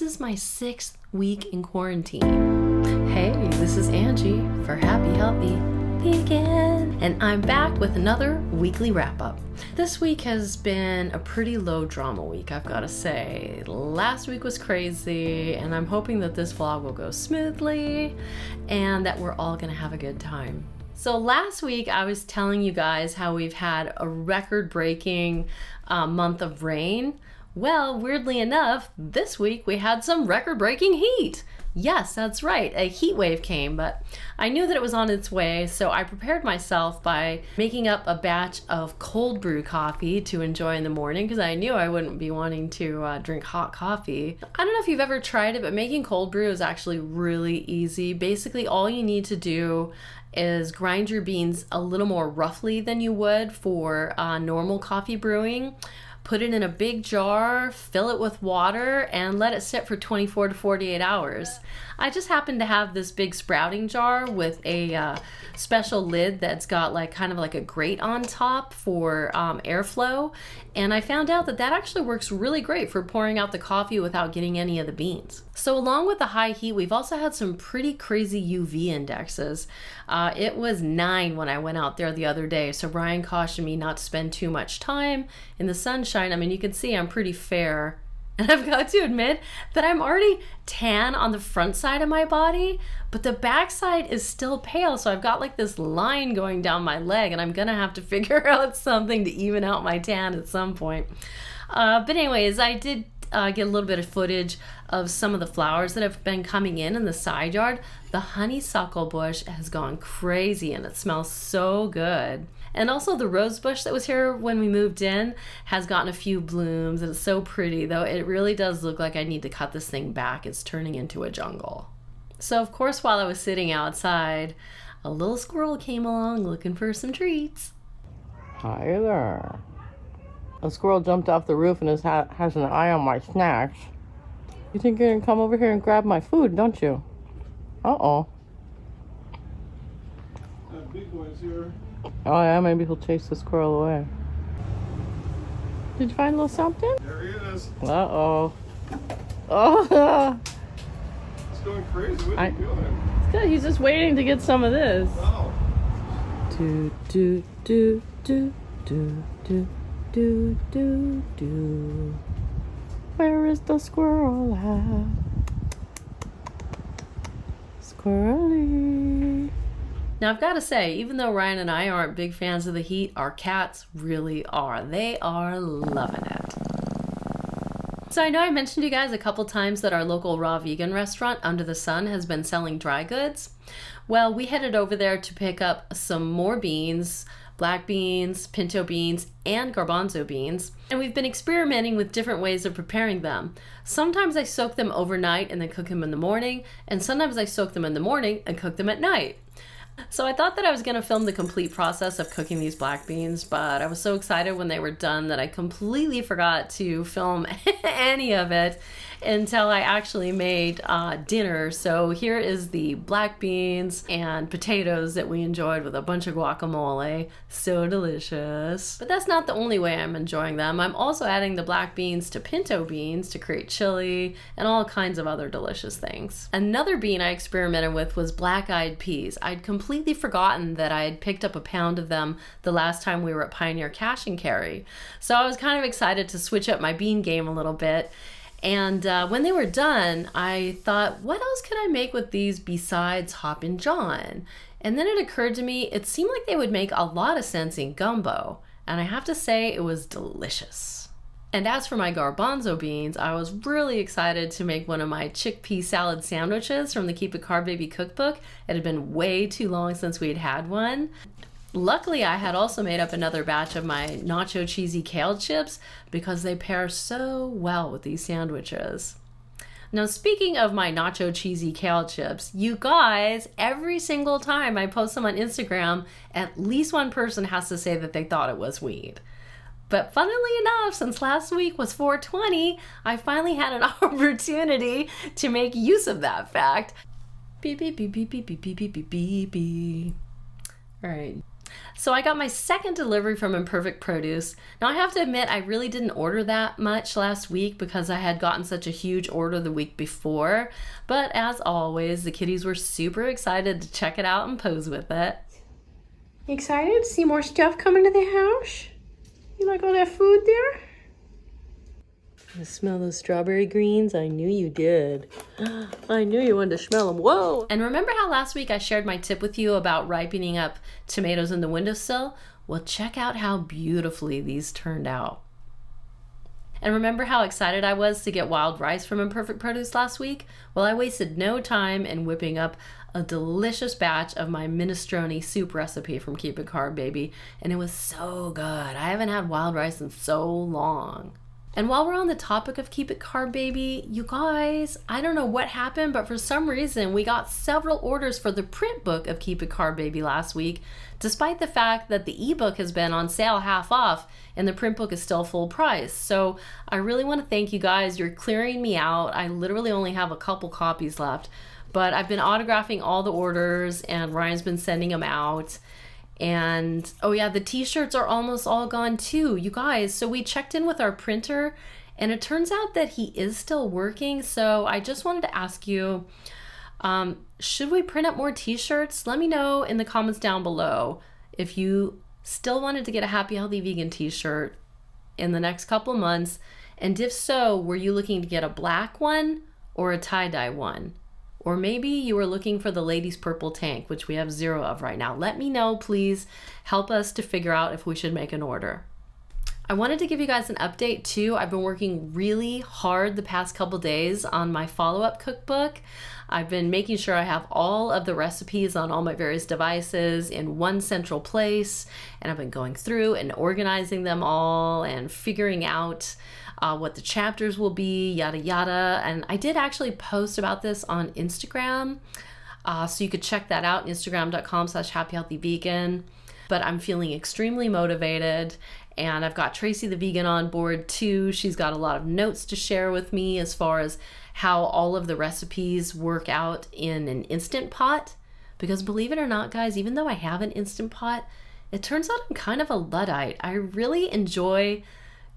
This is my 6th week in quarantine. Hey, this is Angie for Happy Healthy Vegan, and I'm back with another weekly wrap-up. This week has been a pretty low drama week, I've got to say. Last week was crazy, and I'm hoping that this vlog will go smoothly and that we're all gonna have a good time. So last week I was telling you guys how we've had a record-breaking month of rain. Well, weirdly enough, this week we had some record-breaking heat. Yes, that's right, a heat wave came, but I knew that it was on its way, so I prepared myself by making up a batch of cold brew coffee to enjoy in the morning because I knew I wouldn't be wanting to drink hot coffee. I don't know if you've ever tried it, but making cold brew is actually really easy. Basically, all you need to do is grind your beans a little more roughly than you would for normal coffee brewing. Put it in a big jar, fill it with water, and let it sit for 24 to 48 hours. I just happen to have this big sprouting jar with a special lid that's got kind of like a grate on top for airflow. And I found out that that actually works really great for pouring out the coffee without getting any of the beans. So along with the high heat, we've also had some pretty crazy UV indexes. It was 9 when I went out there the other day, so Brian cautioned me not to spend too much time in the sunshine. I mean, you can see I'm pretty fair, and I've got to admit that I'm already tan on the front side of my body, but the back side is still pale, so I've got like this line going down my leg, and I'm gonna have to figure out something to even out my tan at some point. But anyways, I did get a little bit of footage of some of the flowers that have been coming in the side yard. The honeysuckle bush has gone crazy and it smells so good. And also the rose bush that was here when we moved in has gotten a few blooms, and it's so pretty, though it really does look like I need to cut this thing back. It's turning into a jungle. So of course, while I was sitting outside, a little squirrel came along looking for some treats. Hi there. A squirrel jumped off the roof and has an eye on my snacks. You think you're gonna come over here and grab my food, don't you? Uh-oh. That big boy's here. Oh yeah, maybe he'll chase the squirrel away. Did you find a little something? There he is. Uh-oh. Oh! It's going crazy. What are you doing? It's good. He's just waiting to get some of this. Oh. Do, do, do, do, do, do, do, do, do. Where is the squirrel at? Squirrely. Now I've got to say, even though Ryan and I aren't big fans of the heat, our cats really are. They are loving it. So I know I mentioned to you guys a couple times that our local raw vegan restaurant, Under the Sun, has been selling dry goods. Well, we headed over there to pick up some more beans, black beans, pinto beans, and garbanzo beans. And we've been experimenting with different ways of preparing them. Sometimes I soak them overnight and then cook them in the morning, and sometimes I soak them in the morning and cook them at night. So I thought that I was going to film the complete process of cooking these black beans, but I was so excited when they were done that I completely forgot to film any of it until I actually made dinner. So here is the black beans and potatoes that we enjoyed with a bunch of guacamole. So delicious. But that's not the only way I'm enjoying them. I'm also adding the black beans to pinto beans to create chili and all kinds of other delicious things. Another bean I experimented with was black-eyed peas. I'd completely forgotten that I had picked up a pound of them the last time we were at Pioneer Cash and Carry. So I was kind of excited to switch up my bean game a little bit. And when they were done, I thought, what else could I make with these besides Hoppin' John? And then it occurred to me, it seemed like they would make a lot of sense in gumbo. And I have to say, it was delicious. And as for my garbanzo beans, I was really excited to make one of my chickpea salad sandwiches from the Keep It Carb Baby cookbook. It had been way too long since we had had one. Luckily, I had also made up another batch of my nacho cheesy kale chips because they pair so well with these sandwiches. Now, speaking of my nacho cheesy kale chips, you guys, every single time I post them on Instagram, at least one person has to say that they thought it was weed. But funnily enough, since last week was 420, I finally had an opportunity to make use of that fact. Beep, beep, beep, beep, beep, beep, beep, beep, beep, beep. All right. So I got my second delivery from Imperfect Produce. Now I have to admit I really didn't order that much last week because I had gotten such a huge order the week before. But as always, the kitties were super excited to check it out and pose with it. Excited to see more stuff coming to the house? You like all that food there? You smell those strawberry greens? I knew you did. I knew you wanted to smell them. Whoa! And remember how last week I shared my tip with you about ripening up tomatoes in the windowsill? Well, check out how beautifully these turned out. And remember how excited I was to get wild rice from Imperfect Produce last week? Well, I wasted no time in whipping up a delicious batch of my minestrone soup recipe from Keep It Carb Baby, and it was so good. I haven't had wild rice in so long. And while we're on the topic of Keep It Carb Baby, you guys, I don't know what happened, but for some reason we got several orders for the print book of Keep It Carb Baby last week, despite the fact that the ebook has been on sale half off and the print book is still full price. So I really want to thank you guys. You're clearing me out. I literally only have a couple copies left, but I've been autographing all the orders and Ryan's been sending them out. And oh yeah, the t-shirts are almost all gone too, you guys. So we checked in with our printer and it turns out that he is still working. So I just wanted to ask you, should we print up more t-shirts? Let me know in the comments down below if you still wanted to get a Happy Healthy Vegan t-shirt in the next couple months. And if so, were you looking to get a black one or a tie-dye one? Or maybe you were looking for the ladies' purple tank, which we have 0 of right now. Let me know, please. Help us to figure out if we should make an order. I wanted to give you guys an update too. I've been working really hard the past couple days on my follow-up cookbook. I've been making sure I have all of the recipes on all my various devices in one central place, and I've been going through and organizing them all and figuring out what the chapters will be, yada yada. And I did actually post about this on Instagram, so you could check that out, instagram.com/happyhealthyvegan. But I'm feeling extremely motivated, and I've got Tracy the vegan on board too. She's got a lot of notes to share with me as far as how all of the recipes work out in an Instant Pot. Because believe it or not, guys, even though I have an Instant Pot, it turns out I'm kind of a Luddite. I really enjoy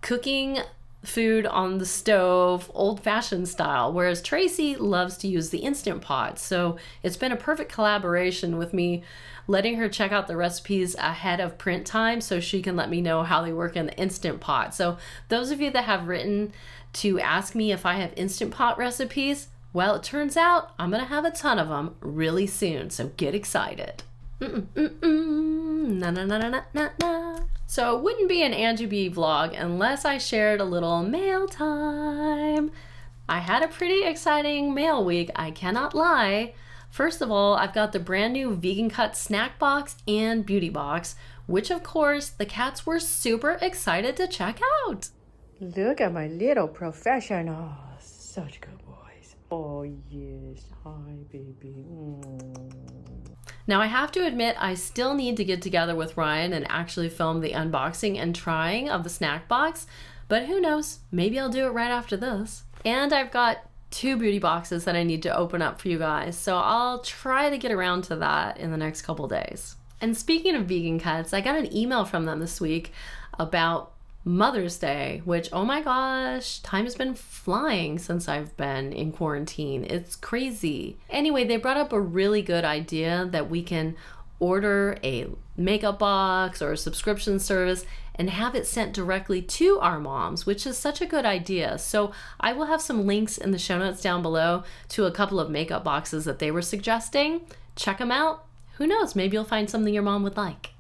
cooking food on the stove, old-fashioned style, whereas Tracy loves to use the Instant Pot. So it's been a perfect collaboration with me letting her check out the recipes ahead of print time so she can let me know how they work in the Instant Pot. So those of you that have written to ask me if I have Instant Pot recipes, well, it turns out I'm gonna have a ton of them really soon, so get excited. Na na na na na na. So it wouldn't be an Angie B vlog unless I shared a little mail time. I had a pretty exciting mail week, I cannot lie. First of all, I've got the brand new Vegan Cut snack box and beauty box, which of course the cats were super excited to check out. Look at my little professionals. Such good boys. Oh yes. Hi, baby. Now I have to admit I still need to get together with Ryan and actually film the unboxing and trying of the snack box, but who knows, maybe I'll do it right after this. And I've got 2 beauty boxes that I need to open up for you guys, so I'll try to get around to that in the next couple days. And speaking of Vegan Cuts, I got an email from them this week about Mother's Day, which, oh my gosh, time has been flying since I've been in quarantine. It's crazy. Anyway, they brought up a really good idea that we can order a makeup box or a subscription service and have it sent directly to our moms, which is such a good idea. So I will have some links in the show notes down below to a couple of makeup boxes that they were suggesting. Check them out. Who knows, maybe you'll find something your mom would like.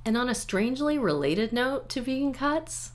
And on a strangely related note to Vegan Cuts,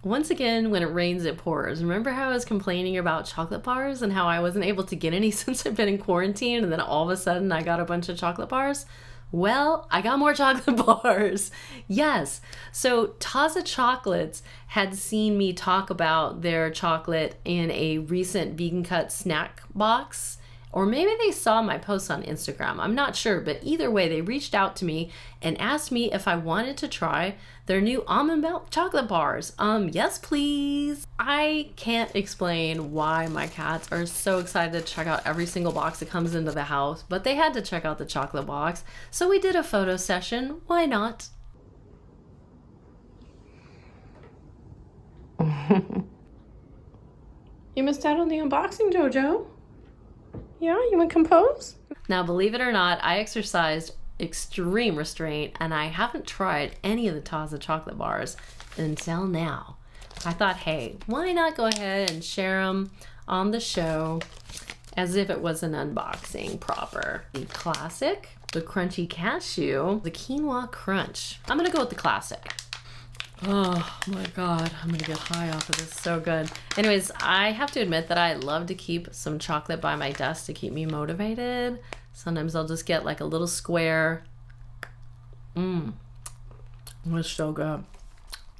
once again, when it rains, it pours. Remember how I was complaining about chocolate bars and how I wasn't able to get any since I've been in quarantine, and then all of a sudden I got a bunch of chocolate bars? Well, I got more chocolate bars. Yes. So Taza Chocolates had seen me talk about their chocolate in a recent Vegan Cut snack box. Or maybe they saw my posts on Instagram. I'm not sure, but either way, they reached out to me and asked me if I wanted to try their new almond milk chocolate bars. Yes, please. I can't explain why my cats are so excited to check out every single box that comes into the house, but they had to check out the chocolate box, so we did a photo session. Why not? You missed out on the unboxing, Jojo. Yeah, you went compose? Now, believe it or not, I exercised extreme restraint and I haven't tried any of the Taza chocolate bars until now. I thought, hey, why not go ahead and share them on the show as if it was an unboxing proper. The classic, the crunchy cashew, the quinoa crunch. I'm gonna go with the classic. Oh my God, I'm gonna get high off of this, so good. Anyways, I have to admit that I love to keep some chocolate by my desk to keep me motivated. Sometimes I'll just get like a little square. It's so good.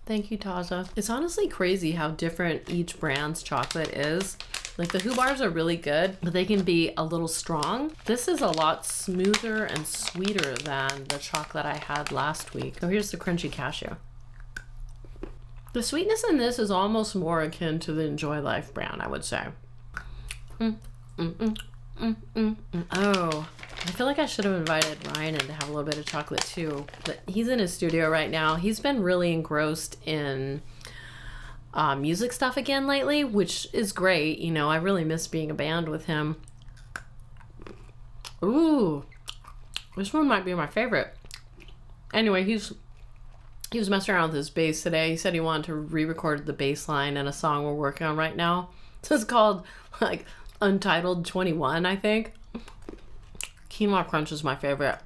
Thank you, Taza. It's honestly crazy how different each brand's chocolate is. Like the Hu bars are really good, but they can be a little strong. This is a lot smoother and sweeter than the chocolate I had last week. So here's the crunchy cashew. The sweetness in this is almost more akin to the Enjoy Life brand, I would say. Oh, I feel like I should have invited Ryan in to have a little bit of chocolate too. But he's in his studio right now. He's been really engrossed in music stuff again lately, which is great. You know, I really miss being a band with him. Ooh, this one might be my favorite. Anyway, he was messing around with his bass today. He said he wanted to re-record the bass line in a song we're working on right now. So it's called like Untitled 21, I think. Quinoa crunch is my favorite.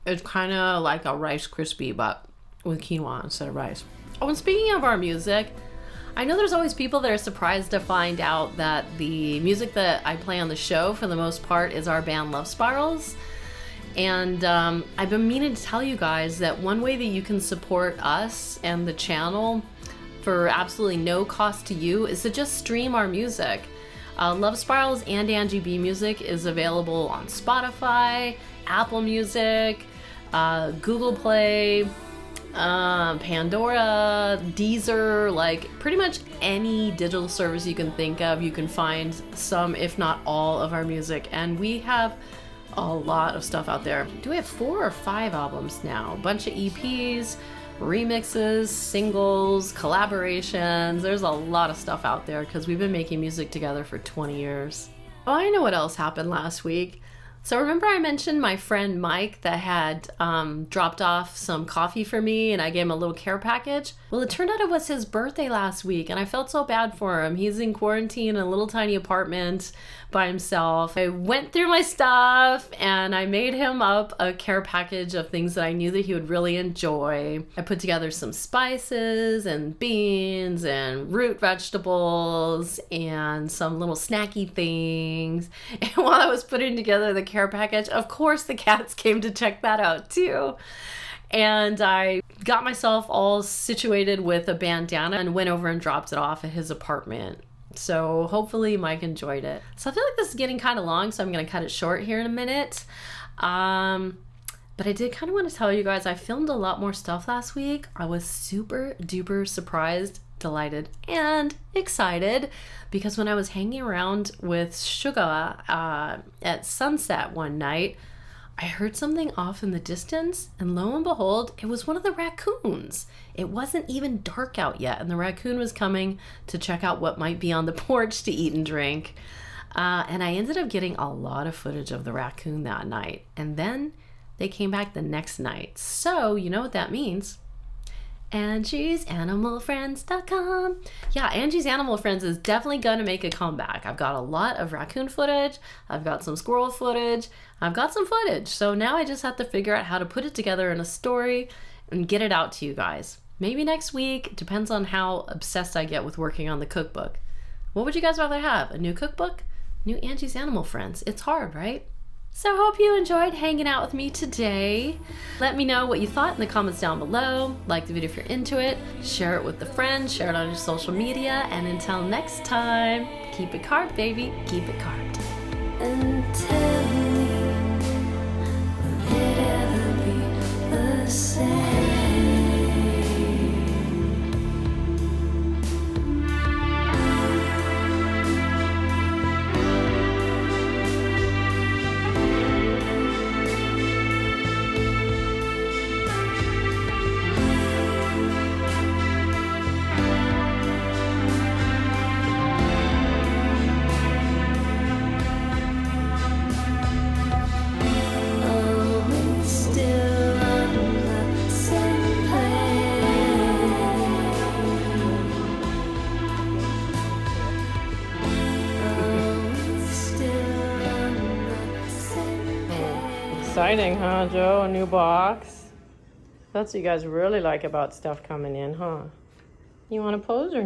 It's kind of like a Rice Krispie, but with quinoa instead of rice. Oh, and speaking of our music, I know there's always people that are surprised to find out that the music that I play on the show, for the most part, is our band Love Spirals. And I've been meaning to tell you guys that one way that you can support us and the channel for absolutely no cost to you is to just stream our music. Love Spirals and Angie B Music is available on Spotify, Apple Music, Google Play, Pandora, Deezer, like pretty much any digital service you can think of. You can find some, if not all, of our music. And we have a lot of stuff out there. Do we have 4 or 5 albums now? A bunch of EPs, remixes, singles, collaborations. There's a lot of stuff out there because we've been making music together for 20 years. Oh, I know what else happened last week. So remember I mentioned my friend Mike that had dropped off some coffee for me and I gave him a little care package? Well, it turned out it was his birthday last week and I felt so bad for him. He's in quarantine in a little tiny apartment by himself. I went through my stuff and I made him up a care package of things that I knew that he would really enjoy. I put together some spices and beans and root vegetables and some little snacky things. And while I was putting together the care package, of course the cats came to check that out too. And I got myself all situated with a bandana and went over and dropped it off at his apartment. So hopefully Mike enjoyed it. So I feel like this is getting kind of long, so I'm going to cut it short here in a minute. But I did kind of want to tell you guys I filmed a lot more stuff last week. I was super duper surprised, delighted, and excited because when I was hanging around with Sugar at sunset one night, I heard something off in the distance, and lo and behold, it was one of the raccoons. It wasn't even dark out yet, and the raccoon was coming to check out what might be on the porch to eat and drink. And I ended up getting a lot of footage of the raccoon that night, and then they came back the next night. So, you know what that means. Angie'sAnimalFriends.com. Yeah, Angie's Animal Friends is definitely gonna make a comeback. I've got a lot of raccoon footage, I've got some squirrel footage, I've got some footage. So now I just have to figure out how to put it together in a story and get it out to you guys. Maybe next week, depends on how obsessed I get with working on the cookbook. What would you guys rather have? A new cookbook? New Angie's Animal Friends? It's hard, right? So I hope you enjoyed hanging out with me today. Let me know what you thought in the comments down below. Like the video if you're into it. Share it with a friend. Share it on your social media. And until next time, keep it carved, baby. Keep it carved. And tell me, will it ever be the same? exciting, huh, Joe? A new box. That's what you guys really like about stuff coming in, huh? You want to pose or